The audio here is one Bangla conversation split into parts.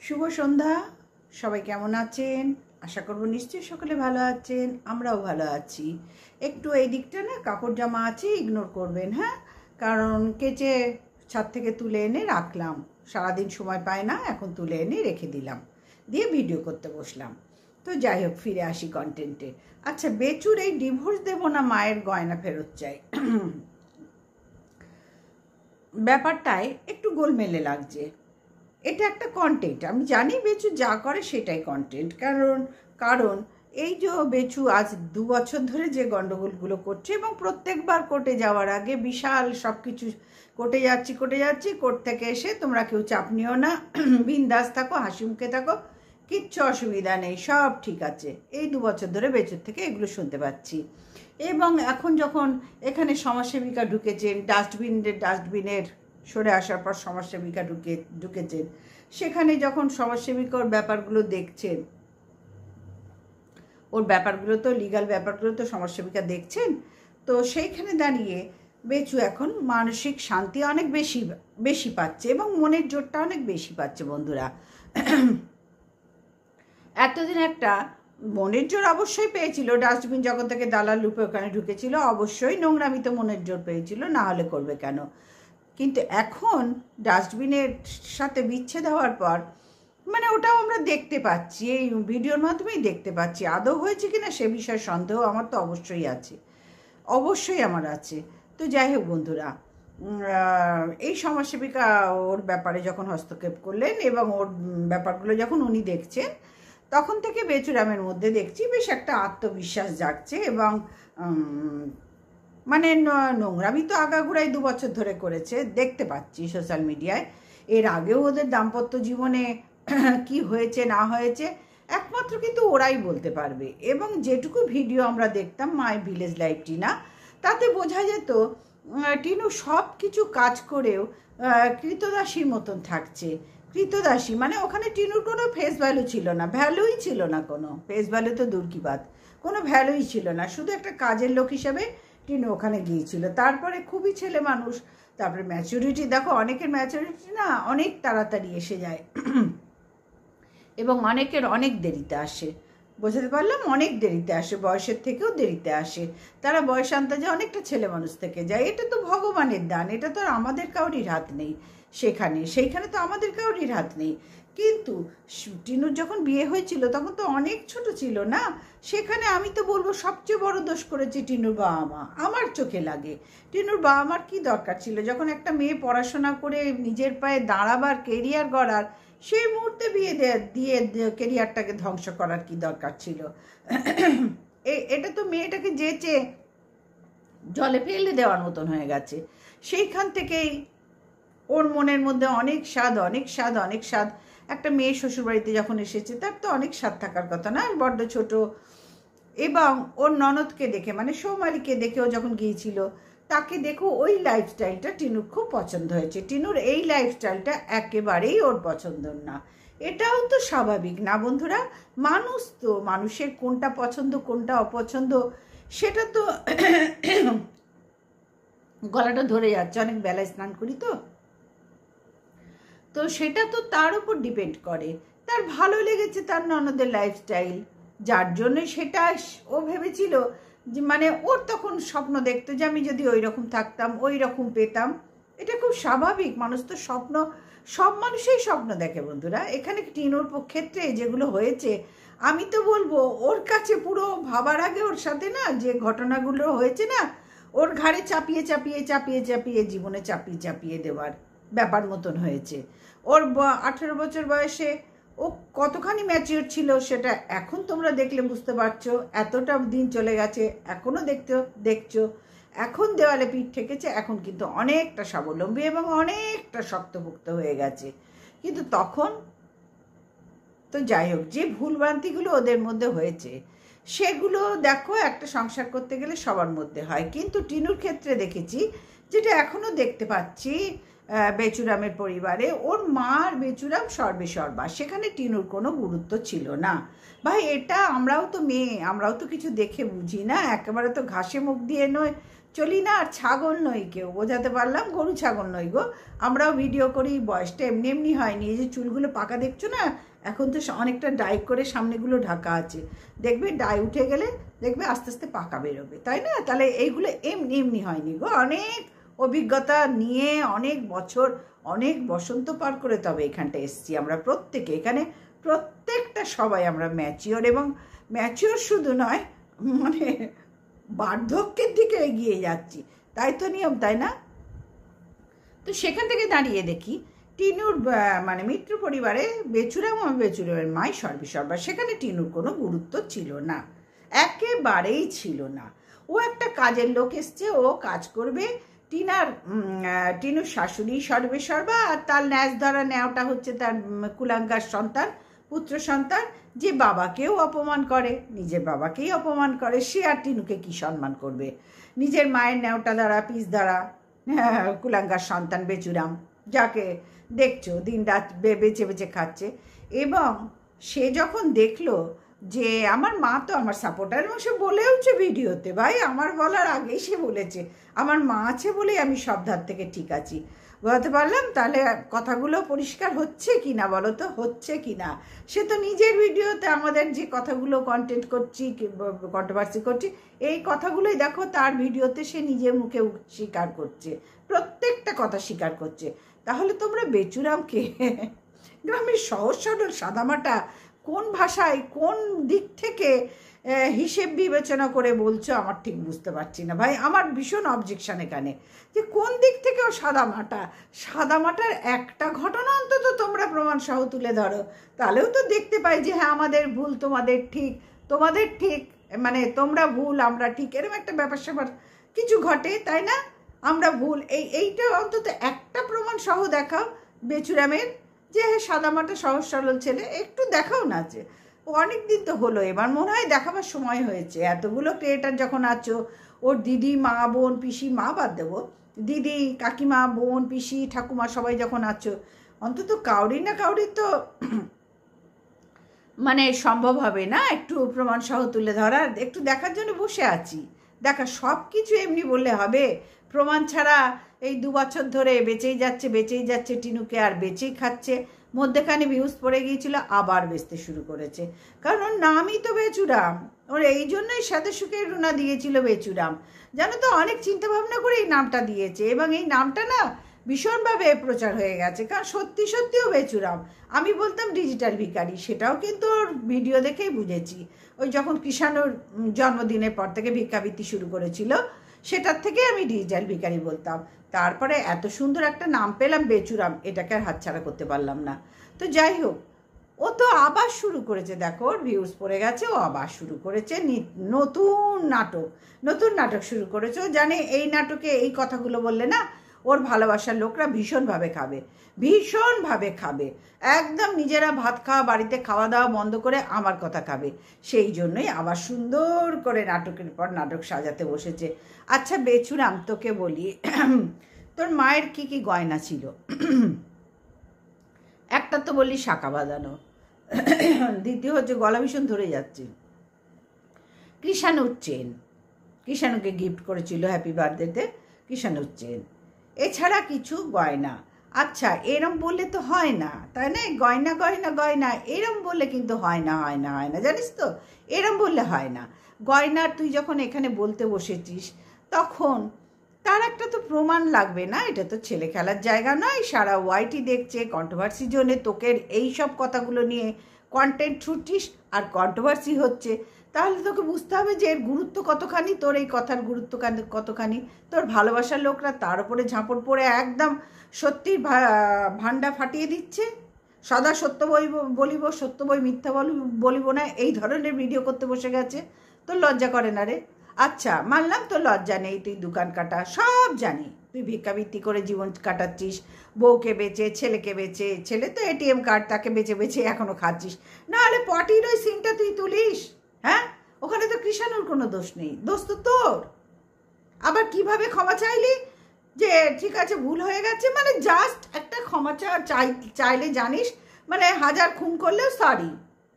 শুভ সন্ধ্যা। সবাই কেমন আছেন? আশা করব নিশ্চয়ই সকলে ভালো আছেন, আমরাও ভালো আছি। একটু এই দিকটা না কাপড় জামা আছে, ইগনোর করবেন, হ্যাঁ? কারণ কেচে ছাদ থেকে তুলে এনে রাখলাম, সারাদিন সময় পায় না, এখন তুলে এনে রেখে দিলাম, দিয়ে ভিডিও করতে বসলাম। তো যাই হোক, ফিরে আসি কন্টেন্টে। আচ্ছা, বেচুর এই ডিভোর্স দেবো না মায়ের গয়না ফেরত চাই ব্যাপারটায় একটু গোলমেলে লাগছে। এটা একটা কন্টেন্ট, আমি জানি বেচু যা করে সেটাই কন্টেন্ট। কারণ এই যে বেচু আজ 2 বছর ধরে যে গন্ডগোলগুলো করছে, এবং প্রত্যেকবার কোর্টে যাওয়ার আগে বিশাল সব কিছু কোর্টে যাচ্ছি কোর্ট থেকে এসে তোমরা কেউ চাপ নিও না, বিন্দাস থাকো, হাসি মুখে থাকো, কিচ্ছু অসুবিধা নেই, সব ঠিক আছে। এই 2 বছর ধরে বেচুর থেকে এগুলো শুনতে পাচ্ছি। এবং এখন যখন এখানে সমাজসেবিকা ঢুকেছেন, ডাস্টবিনের সরে আসার পর সমাজসেবিকা ঢুকেছেন, সেখানে যখন সমাজসেবিকার ব্যাপারগুলো দেখছেন, ওর ব্যাপারগুলো তো লিগ্যাল ব্যাপারগুলো তো সমাজসেবিকা দেখছেন, তো সেইখানে দাঁড়িয়ে বেচু এখন মানসিক শান্তি অনেক বেশি পাচ্ছে এবং মনের জোরটা অনেক বেশি পাচ্ছে। বন্ধুরা, এতদিন একটা মনের জোর অবশ্যই পেয়েছিল, ডাস্টবিন যখন থেকে দালাল রূপে ওখানে ঢুকেছিল, অবশ্যই নোংরামিতে মনের জোর পেয়েছিল, না হলে করবে কেন? কিন্তু এখন ডাস্টবিনের সাথে বিচ্ছেদ হওয়ার পর মানে ওটাও আমরা দেখতে পাচ্ছি, এই ভিডিওর মাধ্যমেই দেখতে পাচ্ছি। আদৌ হয়েছে কিনা সে বিষয়ে সন্দেহ আমার তো অবশ্যই আছে, অবশ্যই আমার আছে। তো যাই হোক বন্ধুরা, এই সমাজসেবিকা ওর ব্যাপারে যখন হস্তক্ষেপ করলেন এবং ওর ব্যাপারগুলো যখন উনি দেখছেন, তখন থেকে বেচুরামের মধ্যে দেখছি বেশ একটা আত্মবিশ্বাস জাগছে। এবং মানে নোংরামি তো আগাগোড়াই 2 বছর ধরে করেছে, দেখতে পাচ্ছি সোশ্যাল মিডিয়ায়। এর আগেও ওদের দাম্পত্য জীবনে কি হয়েছে না হয়েছে একমাত্র কিন্তু ওরাই বলতে পারবে। এবং যেটুকু ভিডিও আমরা দেখতাম মাই ভিলেজ লাইফ টিনা, তাতে বোঝা যেত টিনু সব কিছু কাজ করেও কৃতদাসীর মতন থাকছে। কৃতদাসী মানে ওখানে টিনুর কোনো ফেস ভ্যালু ছিল না, ভ্যালুই ছিল না, কোনো ফেস ভ্যালু তো দূর কি বাত, কোনো ভ্যালুই ছিল না। শুধু একটা কাজের লোক হিসেবে টিনু ওখানে গিয়েছিল। তারপরে খুবই ছেলে মানুষ, তারপরে ম্যাচুরিটি দেখো, অনেকের ম্যাচুরিটি না অনেক তাড়াতাড়ি এসে যায় এবং অনেকের অনেক দেরিতে আসে। বোঝাতে পারলাম? অনেক দেরিতে আসে, বয়সের থেকেও দেরিতে আসে। তারা বয়স আন্দাজে অনেকটা ছেলে মানুষ থেকে যায়। এটা তো ভগবানের দান, এটা তো আর আমাদের কাউরির হাত নেই। সেইখানে তো আমাদের কাউরির হাত নেই। কিন্তু টিনুর যখন বিয়ে হয়েছিল তখন তো অনেক ছোট ছিল না, সেখানে আমি তো বলবো সবচেয়ে বড় দোষ করেছে টিনুর বাবা মা, আমার চোখে লাগে। টিনুর বাবা মার কী দরকার ছিল, যখন একটা মেয়ে পড়াশোনা করে নিজের পায়ে দাঁড়াবার, কেরিয়ার গড়ার, সেই মুহূর্তে বিয়ে দিয়ে কেরিয়ারটাকে ধ্বংস করার কি দরকার ছিল? এটা তো মেয়েটাকে যেচে জলে ফেলে দেওয়ার মতন হয়ে গেছে। সেইখান থেকেই ওর মনের মধ্যে অনেক স্বাদ। একটা মেয়ে শ্বশুরবাড়িতে যখন এসেছে, তার তো অনেক স্বাদ থাকার কথা না, বড্ড ছোট। এবং ওর ননদকে দেখে, মানে সৌমালিকে দেখেও যখন গিয়েছিল, তাকে দেখো ওই লাইফস্টাইলটা টিনুর খুব পছন্দ হয়েছে। টিনুর এই লাইফস্টাইলটা একেবারেই ওর পছন্দ না। এটাও তো স্বাভাবিক না বন্ধুরা? মানুষ তো, মানুষের কোনটা পছন্দ কোনটা অপছন্দ সেটা তো গলাটা ধরে যাচ্ছে, অনেক বেলায় স্নান করি তো সেটা তো তার উপর ডিপেন্ড করে। তার ভালো লেগেছে তার ননদের লাইফস্টাইল, যার জন্য সেটা ও ভেবেছিল যে মানে ওর তখন স্বপ্ন দেখতো যে আমি যদি ওই রকম থাকতাম, ওই রকম পেতাম। এটা খুব স্বাভাবিক, মানুষ তো স্বপ্ন, সব মানুষই স্বপ্ন দেখে বন্ধুরা। এখানে টিনুর ক্ষেত্রে যেগুলো হয়েছে, আমি তো বলবো ওর কাছে পুরো ভাবার আগে ওর সাথে না যে ঘটনাগুলো হয়েছে না, ওর ঘাড়ে চাপিয়ে জীবনে চাপিয়ে দেওয়ার ব্যাপার মতন হয়েছে। ওর 18 বছর বয়সে ও কতখানি ম্যাচিওর ছিল সেটা এখন তোমরা দেখলে বুঝতে পারছো। এতটা দিন চলে গেছে, এখনও দেখছো, এখন দেওয়ালে পিঠ ঠেকেছে, এখন কিন্তু অনেকটা স্বাবলম্বী এবং অনেকটা শক্তপোক্ত হয়ে গেছে। কিন্তু তখন তো যাই হোক, যে ভুলভ্রান্তিগুলো ওদের মধ্যে হয়েছে সেগুলো দেখো একটা সংসার করতে গেলে সবার মধ্যে হয়। কিন্তু টিনুর ক্ষেত্রে দেখেছি, যেটা এখনও দেখতে পাচ্ছি বেচুরামের পরিবারে, ওর মা আর বেচুরাম সর্বেসর্বা, সেখানে টিনুর কোনো গুরুত্ব ছিল না। ভাই, এটা আমরাও তো মেয়ে, আমরাও তো কিছু দেখে বুঝি না, একেবারে তো ঘাসে মুখ দিয়ে নয় চলি না, আর ছাগল নই, কেউ বোঝাতে পারলাম, গরু ছাগল নই গো। আমরাও ভিডিও করি, বয়সটা এমনি এমনি হয়নি। এই যে চুলগুলো পাকা দেখছো না, এখন তো অনেকটা ডাই করে সামনেগুলো ঢাকা আছে, দেখবে ডাই উঠে গেলে দেখবে আস্তে আস্তে পাকা বেরোবে, তাই না? তাহলে এইগুলো এমনি এমনি হয়নি গো, অনেক অভিজ্ঞতা নিয়ে অনেক বছর, অনেক বসন্ত পার করে তবে এখানটা এসছি আমরা প্রত্যেকে। এখানে প্রত্যেকটা সবাই আমরা ম্যাচিওর, এবং ম্যাচিওর শুধু নয়, মানে বার্ধক্যের দিকে এগিয়ে যাচ্ছি, তাই তো নিয়ম, তাই না? তো সেখান থেকে দাঁড়িয়ে দেখি টিনুর মানে মিত্র পরিবারে বেচুরাম ও বেচুরামের মাই সর্বেসর্বা, সেখানে টিনুর কোনো গুরুত্ব ছিল না, একেবারেই ছিল না। ও একটা কাজের লোক এসছে, ও কাজ করবে। টিনুর শাশুড়ি সর্বেসর্বা, আর তার ন্যাস ধরা নেওয়াটা হচ্ছে তার কুলাঙ্গার সন্তান, পুত্র সন্তান, যে বাবাকেও অপমান করে, নিজের বাবাকেই অপমান করে, সে আর টিনুকে কি সম্মান করবে? নিজের মায়ের নেওটা দ্বারা পিস দ্বারা কুলাঙ্গার সন্তান বেচুরাম, যাকে দেখছো দিন রাত বেঁচে বেঁচে খাচ্ছে। এবং সে যখন দেখলো যে আমার মা তো আমার সাপোর্টার, এবং সে বলেওছে ভিডিওতে, ভাই আমার বলার আগেই সে বলেছে আমার মা আছে বলেই আমি সব ধার থেকে ঠিক আছি। বলতে পারলাম? তাহলে কথাগুলো পরিষ্কার হচ্ছে কি না বলো তো, হচ্ছে কি না? সে তো নিজের ভিডিওতে আমাদের যে কথাগুলো কন্টেন্ট করছি, কন্ট্রোভার্সি করছি, এই কথাগুলোই দেখো তার ভিডিওতে সে নিজের মুখে স্বীকার করছে, প্রত্যেকটা কথা স্বীকার করছে। তাহলে তোমরা বেচুরামকে, গ্রামের সহজ সরল সাদামাটা, কোন ভাষায় কোন দিক থেকে হিসেব বিবেচনা করে বলছো আমার ঠিক বুঝতে পারছি না ভাই। আমার ভীষণ অবজেকশন এখানে, যে কোন দিক থেকে ও সাদামাটার একটা ঘটনা অন্তত তোমরা প্রমাণ সহ তুলে ধরো, তাহলেও তো দেখতে পাই যে হ্যাঁ আমাদের ভুল, তোমাদের ঠিক, তোমাদের ঠিক, মানে তোমরা ভুল আমরা ঠিক, এরকম একটা ব্যাপার স্যাপার কিছু ঘটে, তাই না? আমরা ভুল, এইটা অন্তত একটা প্রমাণ সহ দেখাও বেচুরামের, যে হ্যাঁ সাদামাটা সহজ সরল ছেলে, একটু দেখাও না। যে অনেক দিন তো হলো, এবার মনে হয় দেখাবার সময় হয়েছে। এতগুলো ক্রিয়েটার যখন আছো, ওর দিদি, মা, বোন, পিসি, মা বাদ দেবো, দিদি, কাকিমা, বোন, পিসি, ঠাকুমা সবাই যখন আছো, অন্তত কাউরি না কাউরি তো মানে সম্ভব হবে না একটু প্রমাণ সহ তুলে ধরার? একটু দেখার জন্য বসে আছি, দেখা সব কিছু এমনি বললে হবে? প্রমাণ ছাড়া এই 2 বছর ধরে বেঁচেই যাচ্ছে টিনুকে, আর বেঁচেই খাচ্ছে। মধ্যেখানে ভিউজ পড়ে গিয়েছিল, আবার বেচতে শুরু করেছে, কারণ ওর নামই তো বেচুরাম। ওর এই জন্যই সাথে সুখে রুনা দিয়েছিল বেচুরাম, জানো তো? অনেক চিন্তা ভাবনা করে এই নামটা দিয়েছে, এবং এই নামটা না ভীষণভাবে প্রচার হয়ে গেছে, কারণ সত্যি সত্যিও বেচুরাম। আমি বলতাম ডিজিটাল ভিখারি, সেটাও কিন্তু ওর ভিডিও দেখেই বুঝেছি। ওই যখন কৃষাণুর জন্মদিনের পর থেকে ভিক্ষাবৃত্তি শুরু করেছিল, সেটার থেকে আমি ডিজিটাল ভিখারি বলতাম। তারপরে এত সুন্দর একটা নাম পেলাম বেচুরাম, এটাকে আর হাতছাড়া করতে পারলাম না। তো যাই হোক, ও তো আবার শুরু করেছে, দেখো ওর ভিউজ পড়ে গেছে, ও আবার শুরু করেছে নতুন নাটক শুরু করেছে। ও জানে এই নাটকে এই কথাগুলো বললে না ওর ভালোবাসার লোকরা ভীষণভাবে খাবে, একদম নিজেরা ভাত খাওয়া, বাড়িতে খাওয়া দাওয়া বন্ধ করে আমার কথা খাবে। সেই জন্যই আবার সুন্দর করে নাটকের পর নাটক সাজাতে বসেছে। আচ্ছা বেচুরাম, তোকে বলি, তোর মায়ের কি কি গয়না ছিল? একটা তো বললি শাঁখা বাঁধানো, দ্বিতীয় হচ্ছে গলা ভীষণ ধরে যাচ্ছে কৃষাণুর চেন, কৃষাণুকে গিফট করেছিল হ্যাপি বার্থডেতে কৃষাণুর চেন, এছাড়া কিছু গয়না। আচ্ছা এরম বললে তো হয় না, তাই না? গয়না গয়না গয়না এরম বললে কিন্তু হয় না, জানিস তো? এরম বললে হয় না। গয়না তুই যখন এখানে বলতে বসেছিস, তখন তার একটা তো প্রমাণ লাগবে না? এটা তো ছেলে খেলার জায়গা নয়, সারা ওয়াইটি দেখছে, কন্ট্রোভার্সি জোনে তোকে এই সব কথাগুলো নিয়ে কন্টেন্ট ছুটিস আর কন্ট্রোভার্সি হচ্ছে, তাহলে তোকে বুঝতে হবে যে এর গুরুত্ব কতখানি, তোর এই কথার গুরুত্ব কতখানি। তোর ভালোবাসার লোকরা তার উপরে ঝাঁপড় পড়ে একদম সত্যির ভান্ডা ফাটিয়ে দিচ্ছে। সদা সত্য বলিব, সত্য বই মিথ্যা বলিব না, এই ধরনের ভিডিও করতে বসে গেছে। তোর লজ্জা করে না রে? আচ্ছা মানলাম তোর লজ্জা নেই, তুই দোকান কাটা, সব জানি, তুই ভিক্ষাবৃত্তি করে জীবন কাটাচ্ছিস, বউকে বেচে, ছেলেকে বেচে, ছেলে তো এটিএম কার্ড, তাকে বেচে বেচে এখনো খাচ্ছিস, নাহলে পটির ওই সিনটা তুই তুলিস? হ্যাঁ, ওখানে তো কৃষাণুর কোনো দোষ নেই, দোষ তো তোর। আবার কিভাবে ক্ষমা চাইলি যে ঠিক আছে ভুল হয়ে গেছে, মানে জাস্ট একটা ক্ষমা চাইলে জানিস, মানে 1000 খুন করলেও সরি,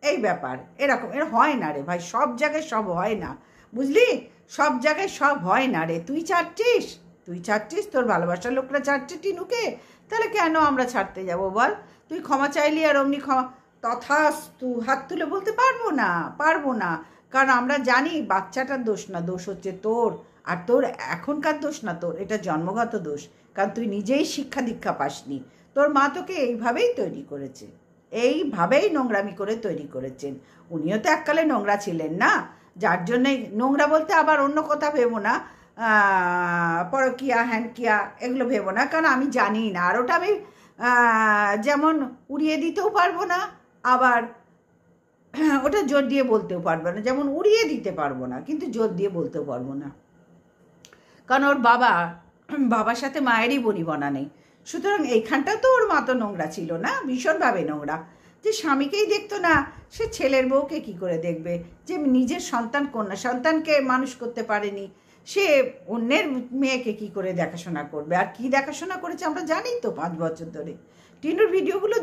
এই ব্যাপার। এরকম হয় না রে ভাই, সব জায়গায় সব হয় না, বুঝলি? সব জায়গায় সব হয় না রে। তুই ছাড়ছিস, তোর ভালোবাসার লোকরা ছাড়ছে টিনুকে, তাহলে কেন আমরা ছাড়তে যাব বল? তুই ক্ষমা চাইলি আর অমনি ক্ষমা তথাস্তু হাত তুলে বলতে পারবো না, কারণ আমরা জানি বাচ্চাটার দোষ না, দোষ হচ্ছে তোর। আর তোর এখনকার দোষ না, তোর এটা জন্মগত দোষ, কারণ তুই নিজেই শিক্ষা দীক্ষা পাসনি। তোর মা তোকে এইভাবেই তৈরি করেছে, এইভাবেই নোংরামি করে তৈরি করেছেন। উনিও তো এককালে নোংরা ছিলেন না, যার জন্যে নোংরা বলতে আবার অন্য কথা ভেবো না, পরকিয়া হ্যানকিয়া এগুলো ভেবো না, কারণ আমি জানি না। আর ওটা আমি যেমন উড়িয়ে দিতেও পারবো না, আবার ওটা জোর দিয়ে বলতেও পারবো না। যেমন উড়িয়ে দিতে পারবো না, কিন্তু জোর দিয়ে বলতেও পারবো না, কারণ ওর বাবার সাথে মায়েরই বনিবনা নেই। সুতরাং এইখানটা তো ওর মা তো নোংরা ছিল না, ভীষণভাবে নোংরা, যে স্বামীকেই দেখতো না, সে ছেলের বউকে কি করে দেখবে? যে নিজের কন্যা সন্তানকে মানুষ করতে পারেনি, সে অন্যের মেয়েকে কি করে দেখাশোনা করবে? আর কি দেখাশোনা করেছে আমরা জানি তো 5 বছর ধরে। টিনুর ভিডিওগুলো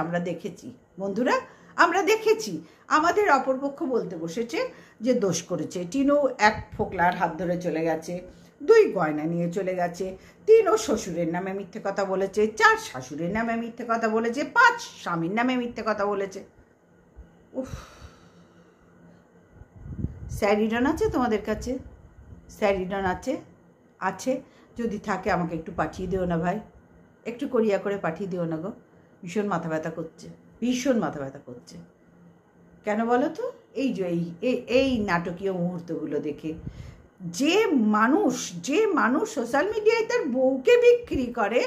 আমরা দেখেছি বন্ধুরা, আমরা দেখেছি। আমাদের অপরপক্ষ বলতে বসেছে যে দোষ করেছে টিনু, 1 ফোকলার হাত ধরে চলে গেছে, 2 গয়না নিয়ে চলে গেছে, 3 ও শ্বশুরের নামে মিথ্যে কথা বলেছে, 4 শাশুড়ির নামে মিথ্যে কথা বলেছে, 5 স্বামীর নামে মিথ্যে কথা বলেছে। উফ, স্যারিডন আছে তোমাদের কাছে? স্যারিডন আছে? যদি থাকে আমাকে একটু পাঠিয়ে দিও না ভাই, একটু করিয়া করে পাঠিয়ে দিও না গো। ভীষণ মাথা ব্যথা করছে। কেন বলো তো? এই যে এই নাটকীয় মুহূর্তগুলো দেখে যে মানুষ সোশ্যাল মিডিয়ায় তার বউকে বিক্রি করে,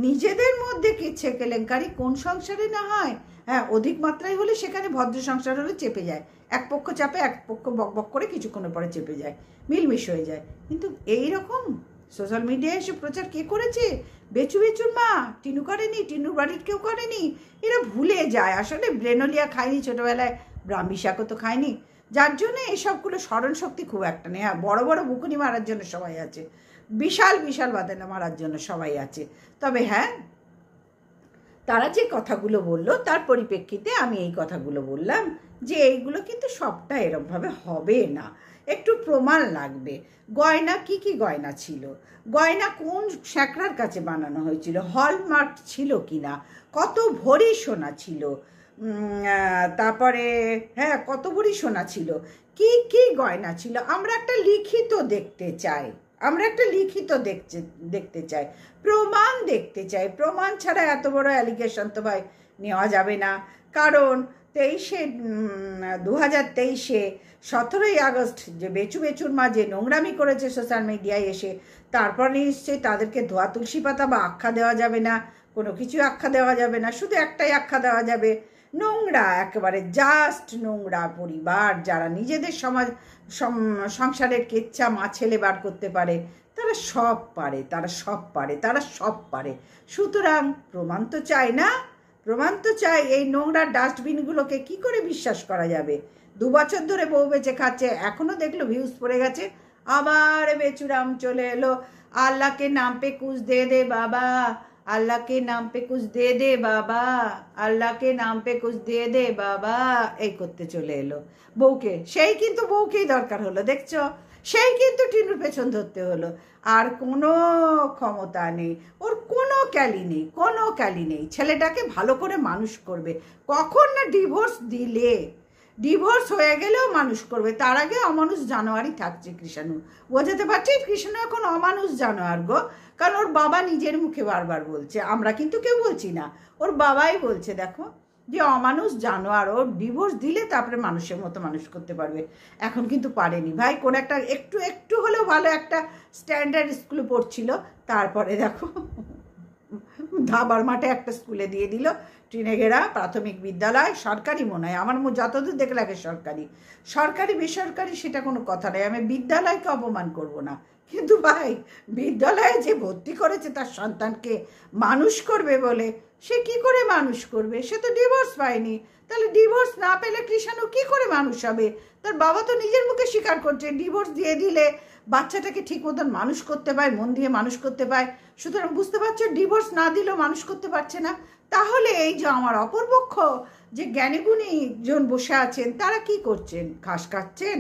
নিজেদের মধ্যে কিচ্ছে কেলেঙ্কারি কোন সংসারে না হয়? হ্যাঁ, অধিক মাত্রায় হলে সেখানে ভদ্র সংসার হলে চেপে যায়, এক পক্ষ চাপে, এক পক্ষ বকবক করে কিছুক্ষণের পরে চেপে যায়, মিলমিশ হয়ে যায়। কিন্তু এই রকম সোশ্যাল মিডিয়ায় এসে প্রচার কে করেছে? বেচুর মা, টিনু করেনি, টিনুর বাড়ির কেউ করেনি। এরা ভুলে যায় আসলে ব্রেনোলিয়া খায়নি ছোটোবেলায়, ব্রাহ্মী শাকও তো খায়নি, যার জন্য এসবগুলো স্মরণ শক্তি খুব একটা নেই। হ্যাঁ, বড় বড় বুকুনি মারার জন্য সবাই আছে, বিশাল বাদানা মারার জন্য সবাই আছে। তবে হ্যাঁ, তারা যে কথাগুলো বললো তার পরিপ্রেক্ষিতে আমি এই কথাগুলো বললাম যে এইগুলো কিন্তু সবটা এরমভাবে হবে না, একটু প্রমাণ লাগবে। গয়না কি গয়না ছিল, গয়না কোন শ্যাকরার কাছে বানানো হয়েছিল, হলমার্ক ছিল কিনা, কত ভরি সোনা ছিল, তারপরে হ্যাঁ কত ভরি সোনা ছিল, কি গয়না ছিল, আমরা একটা লিখিত দেখতে চাই, দেখতে চাই, প্রমাণ দেখতে চাই। প্রমাণ ছাড়া এত বড় অ্যালিগেশন তো ভাই নেওয়া যাবে না। কারণ 2023-এ 17ই আগস্ট যে বেচুর মা যে নোংরামি করেছে সোশ্যাল মিডিয়ায় এসে, তারপর নিশ্চয়ই তাদেরকে ধোয়া তুলসী পাতা বা আখ্যা দেওয়া যাবে না, কোনো কিছু আখ্যা দেওয়া যাবে না, শুধু একটাই আখ্যা দেওয়া যাবে, নোংরা, একেবারে জাস্ট নোংরা পরিবার। যারা নিজেদের সংসারের কেচ্ছা মা ছেলে বার করতে পারে, তারা সব পারে। সুতরাং প্রমাণ তো চাই। এই নোংরা ডাস্টবিনগুলোকে কি করে বিশ্বাস করা যাবে? 2 বছর ধরে বউ বেঁচে খাচ্ছে, এখনো দেখলো ভিউজ পড়ে গেছে, আবার বেচুরাম চলে এলো, আল্লাহকে নাম পে কুছ দে দে বাবা, আল্লাহকে নাম পে কুছ দে দে বাবা, আল্লাহকে নাম পে কুছ দে দে বাবা, এই করতে চলে এলো বউকে। সেই কিন্তু বউকেই দরকার হলো, দেখছো? সেই কিন্তু টিনুর পেছন ধরতে হলো। আর কোনো ক্ষমতা নেই ওর, কোনো ক্যালি নেই ছেলেটাকে ভালো করে মানুষ করবে। কখন না ডিভোর্স হয়ে গেলেও মানুষ করবে, তার আগে অমানুষ জানোয়ারই থাকছে কৃষাণু। বোঝাতে পারছি কৃষাণু এখন অমানুষ জানোয়ার গো, কারণ ওর বাবা নিজের মুখে বারবার বলছে, আমরা কিন্তু কেউ বলছি না, ওর বাবাই বলছে দেখো যে অমানুষ জানোয়ার, ওর ডিভোর্স দিলে তারপরে মানুষের মতো মানুষ করতে পারবে। এখন কিন্তু পারেনি ভাই, কোন একটা একটু হলেও ভালো একটা স্ট্যান্ডার্ড স্কুলে পড়ছিল, তারপরে দেখো ধাবার মাঠে একটা স্কুলে দিয়ে দিল, ট্রিনেগেরা প্রাথমিক বিদ্যালয়, সরকারি মনে হয়, আমার যতদূর দেখে লাগে সরকারি বেসরকারি সেটা কোনো কথা নেই, আমি বিদ্যালয়কে অপমান করব না, কিন্তু ভাই বিদ্যালয়ে যে ভর্তি করেছে তার সন্তানকে মানুষ করবে বলে, সে কি করে মানুষ করবে? সে তো ডিভোর্স পায়নি, তাহলে ডিভোর্স না পেলে কৃষাণু কি করে মানুষ হবে? তার বাবা তো নিজের মুখে স্বীকার করছে ডিভোর্স দিয়ে দিলে বাচ্চাটাকে ঠিক মতন মানুষ করতে পায়, মন দিয়ে মানুষ করতে পায়। সুতরাং বুঝতে পারছো, ডিভোর্স না দিলেও মানুষ করতে পারছে না। তাহলে এই যে আমার অপরপক্ষ যে জ্ঞানীগুণী জন বসে আছেন, তারা কি করছেন? ঘাস কাটছেন?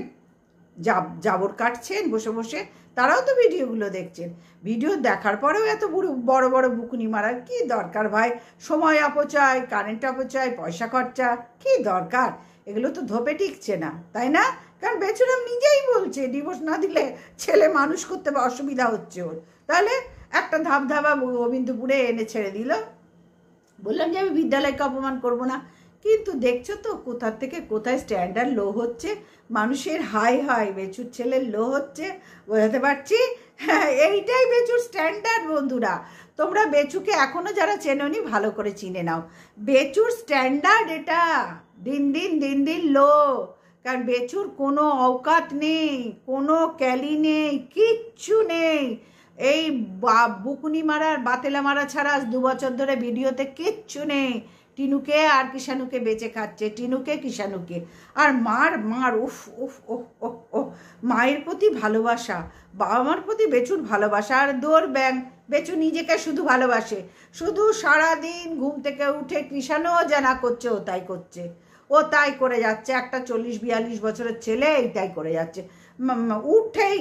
জাবর কাটছেন বসে বসে, তারাও তো ভিডিওগুলো দেখছেন। ভিডিও দেখার পরেও এত বড় বড় বুকুনি মারার কি দরকার ভাই? সময় অপচয়, কারেন্ট অপচয়, পয়সা খরচা, কি দরকার? এগুলো তো ধোপে টিকছে না, তাই না? কারণ বেচুরাম নিজেই বলছে ডিভোর্স না দিলে ছেলে মানুষ করতে অসুবিধা হচ্ছে ওর। তাহলে একটা ধাপধাপা গোবিন্দপুরে এনে ছেড়ে দিল। বললাম যে আমি বিদ্যালয়কে অপমান করব না, কিন্তু দেখছো তো কোথা থেকে কোথায় স্ট্যান্ডার্ড লো হচ্ছে মানুষের। হাই হাই, বেচুর ছেলের লো হচ্ছে, বোঝাতে পারছি? হ্যাঁ, এইটাই বেচুর স্ট্যান্ডার্ড। বন্ধুরা, তোমরা বেচুকে এখনো যারা চেনোনি ভালো করে চিনে নাও। বেচুর স্ট্যান্ডার্ড এটা দিন দিন লো। কারণ বেচুর কোনো অওকাত নেই, কোনো ক্যালি নেই, কিচ্ছু নেই। এই বুকুনি মারার বাতেলা মারা ছাড়া 2 বছর ধরে ভিডিওতে কিচ্ছু নেই। টিনুকে আর কিষানুকে বেঁচে খাচ্ছে, টিনুকে কিষানুকে। আর মার উফ উফ উফ উফ উফ, মায়ের প্রতি ভালোবাসা, বাবা মার প্রতি বেচুর ভালোবাসা। আর দৌড় ব্যাং, বেচু নিজেকে শুধু ভালোবাসে, শুধু সারাদিন ঘুম থেকে উঠে কৃষাণও জানা করছে, ও তাই করছে, ও তাই করে যাচ্ছে। একটা 40-42 বছরের ছেলে এইটাই করে যাচ্ছে, উঠেই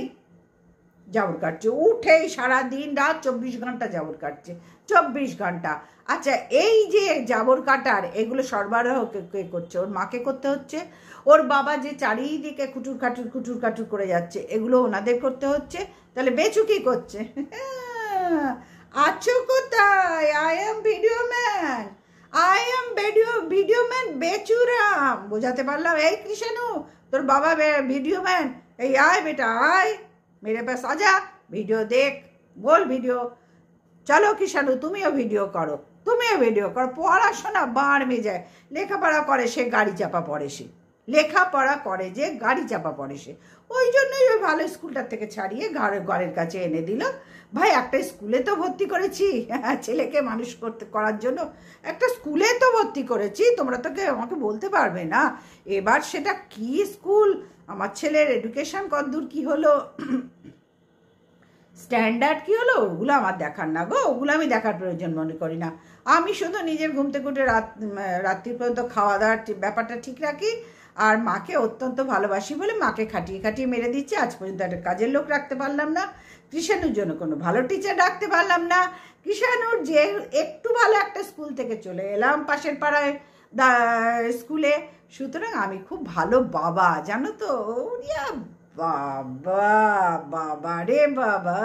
জাবর কাটছে, উঠেই সারাদিন রাত 24 ঘন্টা জাবর কাটছে, 24 ঘন্টা। আচ্ছা, এই যে জাবর কাটার এগুলো সরবরাহ কে করছে? ওর মাকে করতে হচ্ছে। ওর বাবা যে চারিদিকে কুটুর কাটুর করে যাচ্ছে, এগুলো ওনাদের করতে হচ্ছে। তাহলে বেচু কি করছে? আছো কোথায়? I am video man Bechuram. বোঝাতে পারলাম? এই কৃষাণু, তোর বাবা ভিডিও ম্যান, এই আয় বেটা আয়, मेरे पास आजा, ভিডিও দেখ, বল ভিডিও। চলো কৃষাণু, তুমিও ভিডিও করো, পড়াশোনা বাড় মে যায়। লেখাপড়া করে সে গাড়ি চাপা পড়ে, লেখাপড়া করে যে গাড়ি চাপা পড়ে সে। ওই জন্যই ওই ভালো স্কুলটার থেকে ছাড়িয়ে ঘরের কাছে এনে দিল। ভাই, একটা স্কুলে তো ভর্তি করেছি ছেলেকে মানুষ করার জন্য, একটা স্কুলে তো ভর্তি করেছি। তোমরা তো আমাকে বলতে পারবে না এবার সেটা কি স্কুল, আমার ছেলের এডুকেশন কতদূর কি হলো, স্ট্যান্ডার্ড কি হলো, ওগুলো আমার দেখার না গো। ওগুলো আমি দেখার প্রয়োজন মনে করি না। আমি শুধু নিজের ঘুম থেকে উঠে রাত্রি পর্যন্ত খাওয়া দাওয়ার ব্যাপারটা ঠিক রাখি, আর মাকে অত্যন্ত ভালোবাসি বলে মাকে খাটিয়ে মেরে দিচ্ছি। আজ পর্যন্ত একটা কাজের লোক রাখতে পারলাম না, কৃষাণুর জন্য কোনো ভালো টিচার রাখতে পারলাম না। কৃষাণুর যে একটু ভালো একটা স্কুল থেকে চলে এলাম পাশের পাড়ায় স্কুলে। সুতরাং আমি খুব ভালো বাবা, জানো তো? বাবা রে বাবা,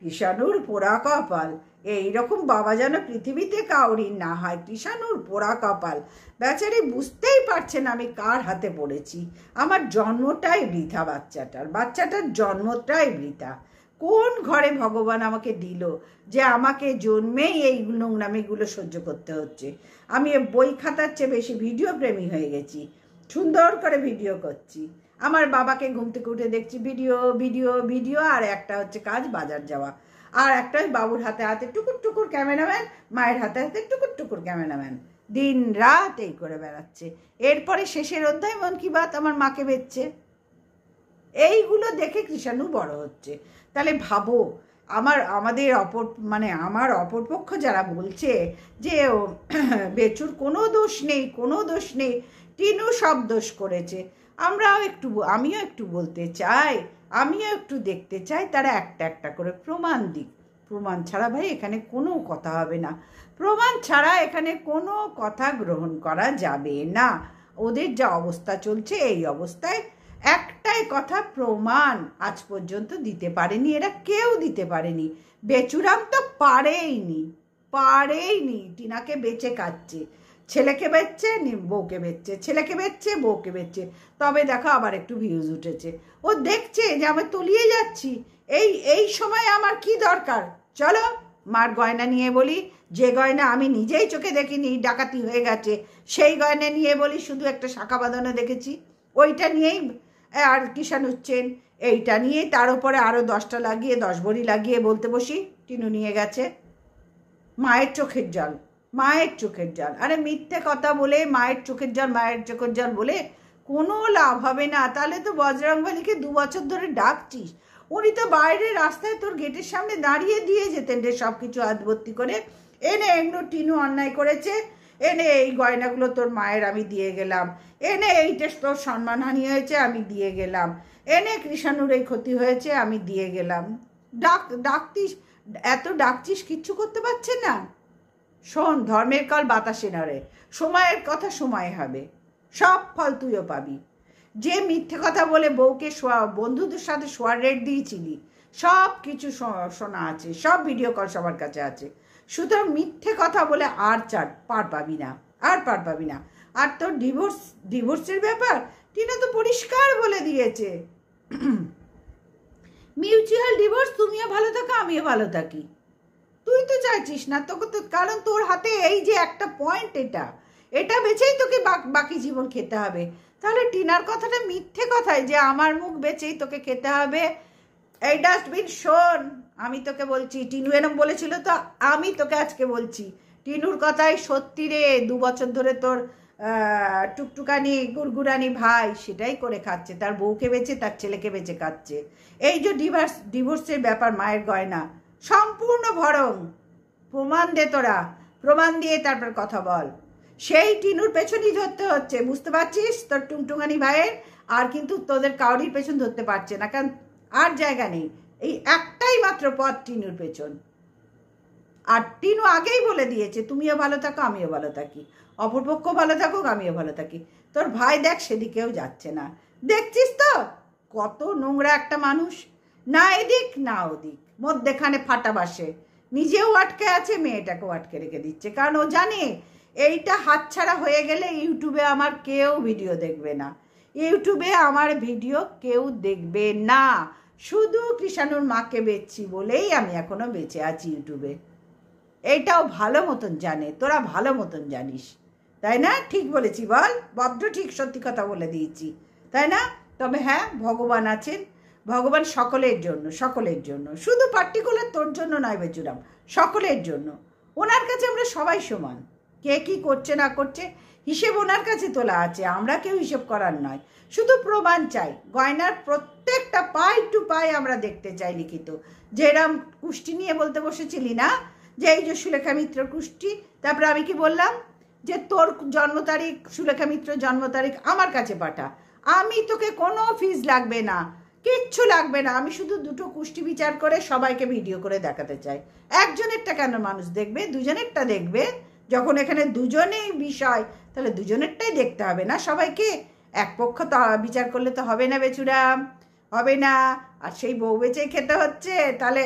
কৃষাণুর পোড়া কপাল। এইরকম বাবা যেন পৃথিবীতে কাউরির না হয়। কৃষাণুর পোড়া কপাল। বেচারি বুঝতেই পারছে না আমি কার হাতে পড়েছি। আমার জন্মটাই বৃথা, বাচ্চাটার জন্মটাই বৃথা। কোন ঘরে ভগবান আমাকে দিল যে আমাকে জন্মেই এই নোংরামিগুলো সহ্য করতে হচ্ছে? আমি বই খাতার চেয়ে বেশি ভিডিও প্রেমী হয়ে গেছি, সুন্দর করে ভিডিও করছি। আমার বাবাকে ঘুম থেকে উঠে দেখছি ভিডিও, আর একটা হচ্ছে কাজ বাজার যাওয়া, আর একটা বাবুর হাতে টুকুর ক্যামেরাম্যান, মায়ের হাতে টুকুর ক্যামেরাম্যান। দিন রাত এই করে বেড়াচ্ছে। এরপরে শেষের অধ্যায় মন কি বাত আমার মাকে বেচছে। এইগুলো দেখে কৃষাণু বড় হচ্ছে। তাহলে ভাবো, আমার অপরপক্ষ যারা বলছে যে বেচুর কোনো দোষ নেই, টিনু সব দোষ করেছে, আমিও একটু বলতে চাই, আমিও একটু দেখতে চাই তারা একটা করে প্রমাণ দিক। প্রমাণ ছাড়া ভাই এখানে কোনো কথা হবে না, প্রমাণ ছাড়া এখানে কোনো কথা গ্রহণ করা যাবে না। ওদের যা অবস্থা চলছে, এই অবস্থায় একটাই কথা, প্রমাণ আজ পর্যন্ত দিতে পারেনি এরা, কেউ দিতে পারেনি। বেচুরাম তো পারেইনি। টিনাকে বেচে খাচ্ছে, ছেলেকে বেচছে, বউকে বেচছে, তবে দেখো আবার একটু ভিউজ উঠেছে। ও দেখছে যে আমি তলিয়ে যাচ্ছি, এই সময় আমার কি দরকার। চলো মার গয়না নিয়ে বলি, যে গয়না আমি নিজেই চোখে দেখিনি, ডাকাতি হয়ে গেছে, সেই গয়না নিয়ে বলি। শুধু একটা শাখা বাঁধানো দেখেছি, ওইটা নিয়েই আর কৃষাণুর চেন, এইটা নিয়েই তার উপরে আরও 10টা লাগিয়ে 10 ভরি লাগিয়ে বলতে বসি টিনু নিয়ে গেছে। মায়ের চোখের জল। আরে মিথ্যে কথা বলে মায়ের চোখের জল বলে কোনো লাভ হবে না। তাহলে তো বজরংবলীকে 2 বছর ধরে ডাকছিস, উনি তো বাইরে রাস্তায় তোর গেটের সামনে দাঁড়িয়ে দিয়ে যেতেন রে সব কিছু হাত ভর্তি করে এনে। এগুলো টিনু অন্যায় করেছে, এনে এই গয়নাগুলো তোর মায়ের আমি দিয়ে গেলাম, এনে এইটা তোর সম্মানহানি হয়েছে আমি দিয়ে গেলাম, এনে কৃষাণুর এই ক্ষতি হয়েছে আমি দিয়ে গেলাম। ডাকতিস, এত ডাকছিস, কিচ্ছু করতে পারছে না। শোন, ধর্মের কাল বাতাসে নড়ে, সময়ের কথা সময় হবে, সব ফল তুইও পাবি। যে মিথ্যে কথা বলে বউকে বন্ধুদের সাথে শোয়ার রেট দিয়েছিলি, সব কিছু শোনা আছে, সব ভিডিও কল সবার কাছে আছে। সুতরাং মিথ্যে কথা বলে আর পার পাবি না, আর পার পাবি না। আর তোর ডিভোর্সের ব্যাপার টিনা তো পরিষ্কার বলে দিয়েছে, মিউচুয়াল ডিভোর্স, তুমিও ভালো থাকো আমিও ভালো থাকি। তুই তো চাইছিস না, তোকে তো, কারণ তোর হাতে এই যে একটা পয়েন্ট, এটা বেচেই তোকে বাকি জীবন খেতে হবে। তাহলে টিনার কথাটা মিথ্যে কথায় যে আমার মুখ বেচেই তোকে খেতে হবে। এই ডাস্টবিন শোন, আমি তোকে বলছি, টিনু এরম বলেছিল তো আমি তোকে আজকে বলছি, টিনুর কথাই সত্যি রে। 2 বছর ধরে তোর টুকটুকানি গুড়গুড়ানি ভাই সেটাই করে খাচ্ছে, তার বউকে বেচে তার ছেলেকে বেচে খাচ্ছে। এই যে ডিভোর্সের ব্যাপার, মায়ের গয়না সম্পূর্ণ ভরং। প্রমাণ দে তোরা, প্রমাণ দিয়ে তারপর কথা বল। সেই টিনুর পেছনই ধরতে হচ্ছে, বুঝতে পারছিস? তোর টুংটুঙানি ভাইয়ের আর কিন্তু তোদের কাউরির পেছন ধরতে পারছে না, কারণ আর জায়গা নেই, এই একটাই মাত্র পথ টিনুর পেছন। আর টিনু আগেই বলে দিয়েছে তুমিও ভালো থাকো আমিও ভালো থাকি, অপরপক্ষ ভালো থাকুক আমিও ভালো থাকি। তোর ভাই দেখ সেদিকেও যাচ্ছে না, দেখছিস তো কত নোংরা একটা মানুষ, না এদিক না ওদিক, মধ্যেখানে ফাটা বাসে, নিজেও আটকে আছে, মেয়েটাকেও আটকে রেখে দিচ্ছে। কারণ ও জানে এইটা হাতছাড়া হয়ে গেলে ইউটিউবে আমার কেউ ভিডিও দেখবে না, ইউটিউবে আমার ভিডিও কেউ দেখবে না। শুধু কৃষাণুর মাকে বেচছি বলেই আমি এখনো বেঁচে আছি ইউটিউবে, এইটাও ভালো মতন জানে, তোরা ভালো মতন জানিস, তাই না? ঠিক বলেছি বল, বড্ড ঠিক সত্যি কথা বলে দিয়েছি, তাই না? তবে হ্যাঁ, ভগবান আছেন, ভগবান সকলের জন্য, সকলের জন্য, শুধু পার্টিকুলার তোর জন্য নয় বেচুরাম, সকলের জন্য। ওনার কাছে আমরা সবাই সমান, কে কি করছে না করছে হিসেব ওনার কাছে তোলা আছে, আমরা কেউ হিসেব করার নয়, শুধু প্রমাণ চাই। গয়নার প্রত্যেকটা পাই টু পাই আমরা দেখতে চাই লিখিত। যেরম কুষ্টি নিয়ে বলতে বসেছিলি না, যে এই যে সুলেখা মিত্র কুষ্টি, তারপরে আমি কি বললাম যে তোর জন্ম তারিখ, সুলেখা মিত্র জন্ম তারিখ আমার কাছে পাঠা, আমি তোকে কোনো ফিজ লাগবে না, কিচ্ছু লাগবে না, আমি শুধু দুটো কুষ্টি বিচার করে সবাইকে ভিডিও করে দেখাতে চাই। একজনেরটা কেন মানুষ দেখবে, দুজনেরটা দেখবে। যখন এখানে দুজনেই বিষয়, তাহলে দুজনেরটাই দেখতে হবে না সবাইকে, এক পক্ষ তো বিচার করলে তো হবে না বেচুরাম, হবে না। আর সেই বউ বেচেই খেতে হচ্ছে, তাহলে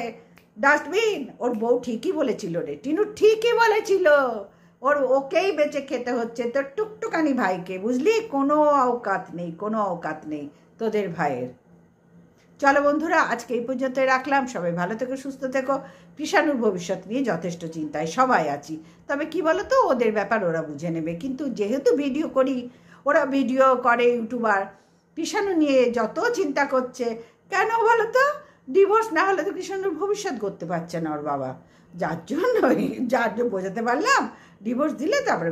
ডাস্টবিন, ওর বউ ঠিকই বলেছিল রে, টিনু ঠিকই বলেছিল, ওকেই বেচে খেতে হচ্ছে তোর টুকটুকানি ভাইকে, বুঝলি? কোনো অওকাত নেই, কোনো অওকাত নেই তোদের ভাইয়ের। চলো বন্ধুরা, আজকে এই পর্যন্ত রাখলাম। সবাই ভালো থেকো, সুস্থ থেকো। কৃষাণুর ভবিষ্যৎ নিয়ে যথেষ্ট চিন্তায় সবাই আছি, তবে কি বলো তো, ওদের ব্যাপার ওরা বুঝে নেবে। কিন্তু যেহেতু ভিডিও করি, ওরা ভিডিও করে ইউটিউবার, কৃষাণু নিয়ে যত চিন্তা করছে কেন বলো তো? ডিভোর্স না হলে তো কৃষাণুর ভবিষ্যৎ করতে পারছে না ওর বাবা, যার জন্যই বোঝাতে পারলাম ডিভোর্স দিলে তারপরে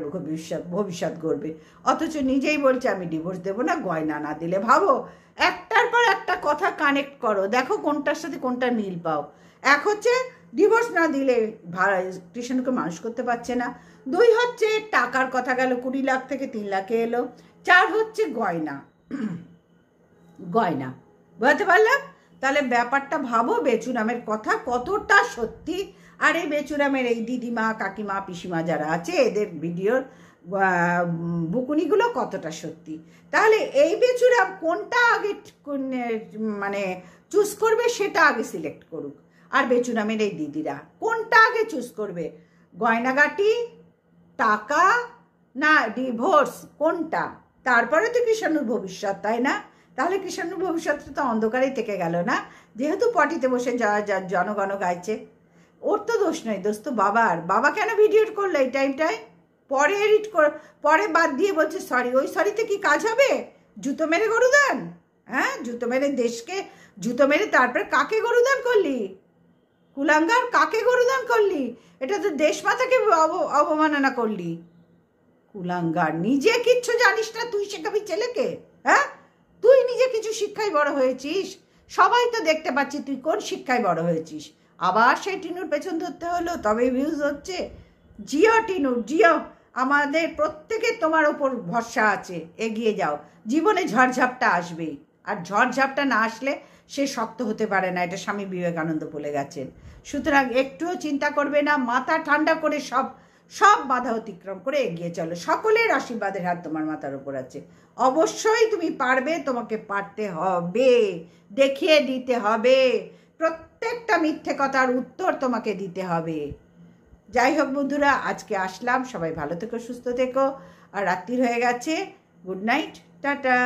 ভবিষ্যৎ গড়বে। অথচ নিজেই বলছে আমি ডিভোর্স দেবো না গয়না না দিলে। ভাবো, একটার পর একটা কথা কানেক্ট করো, দেখো কোনটার সাথে কোনটার মিল পাও। এক হচ্ছে ডিভোর্স না দিলে কৃষাণুকে মানুষ করতে পারছে না, 2 হচ্ছে টাকার কথা গেল 20 লাখ থেকে 3 লাখে এলো, 4 হচ্ছে গয়না। গয়না বুঝতে পারলাম? তাহলে ব্যাপারটা ভাবো, বেচুরামের কথা কতটা সত্যি, আর এই বেচুরামের এই দিদিমা কাকিমা পিসিমা যারা আছে, এদের ভিডিওর বুকুনিগুলো কতটা সত্যি। তাহলে এই বেচুরাম কোনটা আগে মানে চুজ করবে সেটা আগে সিলেক্ট করুক, আর বেচুরামের এই দিদিরা কোনটা আগে চুজ করবে, গয়নাগাটি, টাকা না ডিভোর্স, কোনটা? তারপরে তো কৃষাণুর ভবিষ্যৎ, তাই না? তাহলে কৃষাণুর ভবিষ্যৎটা তো অন্ধকারেই থেকে গেল না, যেহেতু পটিতে বসে জনগণ গাইছে। ওর তো দোষ নয়, দোষ তো বাবার। বাবা কেন ভিডিও করলো এই টাইমটায়? পরে এডিট পরে বাদ দিয়ে বলছে সরি। ওই সরিতে কি কাজ হবে? জুতো মেরে গরুদান? হ্যাঁ, জুতো মেরে দেশকে জুতো মেরে তারপরে কাকে গরুদান করলি? কুলাঙ্গার, কাকে গরুদান করলি? এটা তো দেশমাতাকে অবমাননা করলি। কুলাঙ্গার, নিজে কিচ্ছু জানিস না, তুই শেখাবি ছেলেকে? হ্যাঁ, তুই নিজে কিছু শিক্ষায় বড় হয়েছিস? সবাই তো দেখতে পাচ্ছি তুই কোন শিক্ষায় বড় হয়েছিস। আবার সেই টিনুর পেছন ধরতে হলো, তবে ভিউজ হচ্ছে। জিও টিনু জিও, আমাদের প্রত্যেকের তোমার ওপর ভরসা আছে, এগিয়ে যাও। জীবনে ঝড়ঝাপটা আসবেই, আর ঝড়ঝাপটা না আসলে সে শক্ত হতে পারে না, এটা স্বামী বিবেকানন্দ বলে গেছেন। সুতরাং একটুও চিন্তা করবে না, মাথা ঠান্ডা করে সব সব বাধা অতিক্রম করে এগিয়ে চলো। সকলের আশীর্বাদের হাত তোমার মাথার উপর আছে, অবশ্যই তুমি পারবে, তোমাকে পারতে হবে, দেখিয়ে দিতে হবে, প্রত্যেকটা মিথ্যে কথার উত্তর তোমাকে দিতে হবে। যাই হোক বন্ধুরা, আজকে আসলাম, সবাই ভালো থেকো, সুস্থ থেকো, আর রাত্রি হয়ে গেছে। Good night, tata.